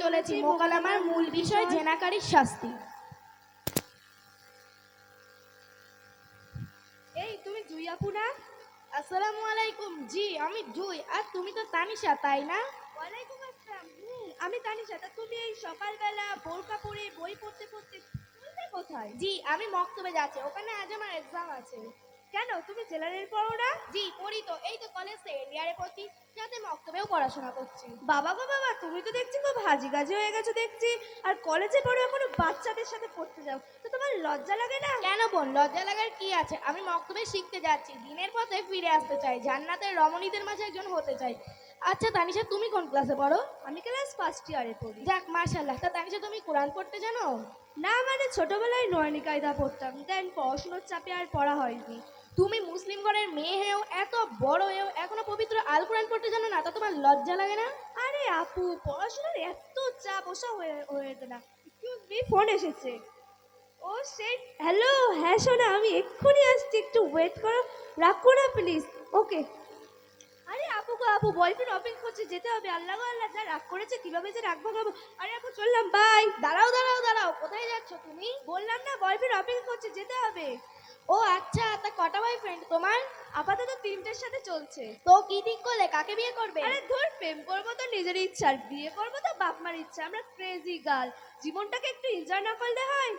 চলেছি মোকালামার মূল বিষয় জেনাকারীর শাস্তি। এই তুমি জুই আপু না? আসসালামু আলাইকুম। জি আমি জুই, আর তুমি তো তানিশা তাই না? ওয়ালাইকুম আসসালাম। আমি তানিশা। তা তুমি এই সকালবেলা বোরকা পরে বই পড়তে পড়তে চলবে কোথায়? জি আমি মক্তবে যাচ্ছি, ওখানে আজ আমার এক্সাম আছে। কেন তুমি জেনারেল পড়ো না? জি পড়ি তো, এই তো কলেজ সেকেন্ড ইয়ারে পড়ছি, সাথে মক্তবেও পড়াশোনা করছি। বাবা গো বাবা, তুমি তো দেখছি খুব হাজি গাজি হয়ে গেছো দেখছি। আর কলেজে পড়ো এখনো বাচ্চাদের সাথে পড়তে যাও, তো তোমার লজ্জা লাগে না? কেন বোন, লজ্জা লাগার কি আছে? আমি মক্তবে শিখতে যাচ্ছি, দিনের পথে ফিরে আসতে চাই, জান্নাতের রমণীদের মাঝে একজন হতে চাই। আচ্ছা তানিশা, তুমি কোন ক্লাসে পড়ো? আমি ক্লাস ফার্স্ট ইয়ারে পড়ি। যাক মাশাআল্লাহ। তা তানিশা, তুমি কোরআন পড়তে জানো? না মানে ছোটবেলায় নয়নি কায়দা পড়তাম, দেন পড়াশোনার চাপে আর পড়া হয়নি। তুমি মুসলিম ঘরের মেয়ে হয়েও, এত বড় হয়েও এখনো পবিত্র আল কোরআন পড়তে জানো না? তা তোমার লজ্জা লাগে না? আরে আপু, পড়াশোনার এত চাপ ওসা হয়ে যেত না। এক্সকিউজ মি, ফোন এসেছে। ও শিট, হ্যালো। হ্যাঁ শোনা, আমি এক্ষুনি আসছি, একটু ওয়েট করো, রাখো না প্লিজ। ওকে। আরে আপু গো আপু, বয়ফ্রেন্ড অপেক্ষা করছে, যেতে হবে। আল্লাহ গো আল্লাহ, যা রাগ করেছে কিভাবে যে রাখবো খাবো। আরে আপু চললাম, বাই। দাঁড়াও দাঁড়াও দাঁড়াও, কোথায় যাচ্ছ তুমি? বললাম না, বয়ফ্রেন্ড অপেক্ষা করছে, যেতে হবে। ও আচ্ছা, তা কটা বয়ফ্রেন্ড তোমার? আপাতত তিনটের সাথে চলছে। তো কি ঠিক করলে, কাকে বিয়ে করবে? আরে ধর, প্রেম করবো তো নিজের ইচ্ছা, আর বিয়ে করবো তো বাপ মার ইচ্ছা। আমরা ক্রেজি গার্ল, জীবনটাকে একটু এনজয় না করলে হয়?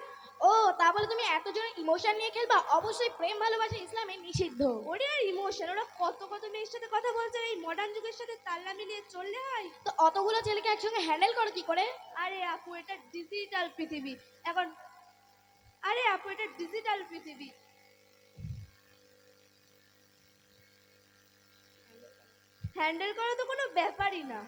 ও তা বলে তুমি এত জন ইমোশন নিয়ে খেলবা? অবশ্যই প্রেম ভালোবাসা ইসলামে নিষিদ্ধ। ওরে আর ইমোশন, ওরা কত কত মেয়ের সাথে কথা বলছে, এই মডার্ন যুগের সাথে তাল্লা মিলিয়ে চললে হয়? তো অতগুলো ছেলেকে একসঙ্গে হ্যান্ডেল করো কি করে? আরে আপু, এটা ডিজিটাল পৃথিবী এখন। আরে আপু, এটা ডিজিটাল পৃথিবী। হ্যান্ডেল করা তো কোনো ব্যাপারই না।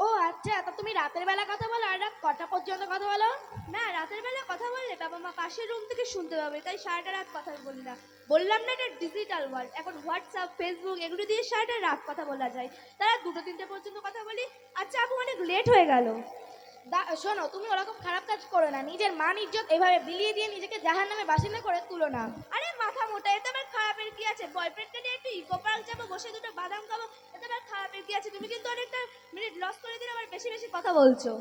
ও আচ্ছা, তা তুমি রাতের বেলা কথা বলো আর রাত কটা পর্যন্ত কথা বলো? না, রাতের বেলা কথা বললে বাবা মা পাশের রুম থেকে শুনতে পাবে, তাই সারাটা রাত কথা বলি না। বললাম না, এটা ডিজিটাল ওয়ার্ল্ড। এখন হোয়াটসঅ্যাপ, ফেসবুক এগুলো দিয়ে সারাটা রাত কথা বলা যায়। তারা 2-3টে পর্যন্ত কথা বলি। আচ্ছা আপু, অনেক লেট হয়ে গেল। শোনো, তুমি ওরকম খারাপ কাজ করো না, নিজের মান ইজ্জত এভাবে বিলিয়ে দিয়ে নিজেকে জাহান্নামে বাসিন্দা করে তুলো না। আরে মাথা মোটা, এতে আবার খারাপের কি আছে? বয়ফ্রেন্ডকে নিয়ে একটু ইকো পার্ক যাবো, বসে দুটো বাদাম খাবো, এতে আবার খারাপের কি আছে? তুমি কিন্তু অনেকটা মিনিট লস করে দিলে, আবার বেশি বেশি কথা বলছো।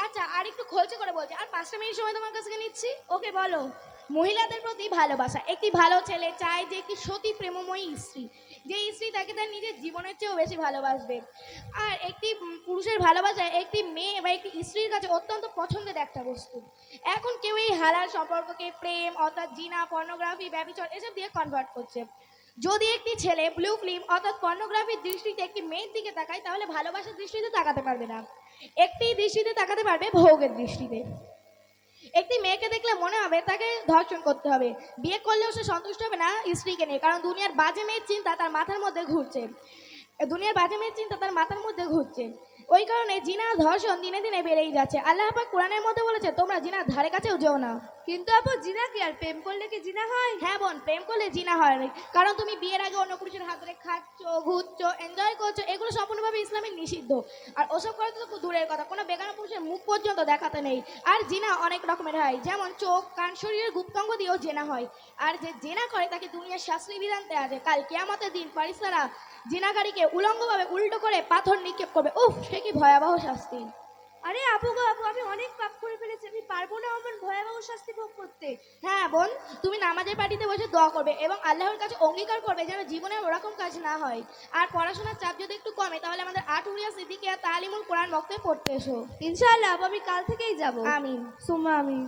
আচ্ছা আর একটু খোলসে করে বলছি, আর 5টা মিনিট সময় তোমার কাছ থেকে নিচ্ছি। ওকে বলো। মহিলাদের প্রতি ভালোবাসা। একটি ভালো ছেলে চায় যে একটি সতী প্রেমময়ী স্ত্রী, যে স্ত্রী তাকে তার নিজের জীবনের চেয়েও বেশি ভালোবাসবে। আর একটি পুরুষের ভালোবাসা একটি মেয়ে বা একটি স্ত্রীর কাছে অত্যন্ত পছন্দের একটা বস্তু। এখন কেউ এই হালাল সম্পর্ককে প্রেম অর্থাৎ জিনা, পর্নোগ্রাফি, ব্যভিচার এসব দিয়ে কনভার্ট করছে। যদি একটি ছেলে ব্লু ফিল্ম অর্থাৎ পর্নোগ্রাফির দৃষ্টিতে একটি মেয়ের দিকে তাকায়, তাহলে ভালোবাসার দৃষ্টিতে তাকাতে পারবে না, একটি দৃষ্টিতে তাকাতে পারবে ভোগের দৃষ্টিতে। একটি মেয়েকে দেখলে মনে হবে তাকে ধর্ষণ করতে হবে, বিয়ে করলেও সে সন্তুষ্ট হবে না স্ত্রীকে নিয়ে, কারণ দুনিয়ার বাজে মেয়ের চিন্তা তার মাথার মধ্যে ঘুরছে, দুনিয়ার বাজে মেয়ের চিন্তা তার মাথার মধ্যে ঘুরছে। ওই কারণে জিনা, ধর্ষণ দিনে দিনে বেড়েই যাচ্ছে। আল্লাহ পাক কোরআনের মধ্যে বলেছে, তোমরা জিনার ধারে কাছেও যেও না। কিন্তু আপু, জিনা কি? আর প্রেম করলে কি জিনা হয়? হ্যাঁ বোন, প্রেম করলে জিনা হয় না, কারণ তুমি বিয়ের আগে অন্য পুরুষের হাত ধরে খাচ্ছ, ঘুরছো, এনজয় করছো, এগুলো সম্পূর্ণভাবে ইসলামে নিষিদ্ধ। আর ওসব করে তো খুব দূরের কথা, কোনো বেগানা পুরুষের মুখ পর্যন্ত দেখাতে নেই। আর জিনা অনেক রকমের হয়, যেমন চোখ, কান, শরীরের গুপ্তাঙ্গ দিয়েও জেনা হয়। আর যে জেনা করে তাকে দুনিয়ার শাস্ত্রী বিধান দেওয়া আছে, কাল কিয়ামতের দিন ফারিস্তারা জিনাকারীকে উলঙ্গভাবে উল্টো করে পাথর নিক্ষেপ করবে। উফ, সে কি ভয়াবহ শাস্তি! আরে আপু গো আপু, আমি অনেক পাপ করে ফেলেছি, আমি পারবো না অমন ভয়াবহ শাস্তি ভোগ করতে। হ্যাঁ বোন, তুমি নামাজের পার্টিতে বসে দোয়া করবে এবং আল্লাহর কাছে অঙ্গীকার করবে যেন জীবনে ওরকম কাজ না হয়। আর পড়াশোনার চাপ যদি একটু কমে, তাহলে আমাদের আটুরিয়া সিদ্দিকিয়া তালিমুল কোরআন বক্তব্য পড়তে এসো। ইনশাআল্লাহ আপু, আমি কাল থেকেই যাবো। আমিন। সুম্মা আমিন।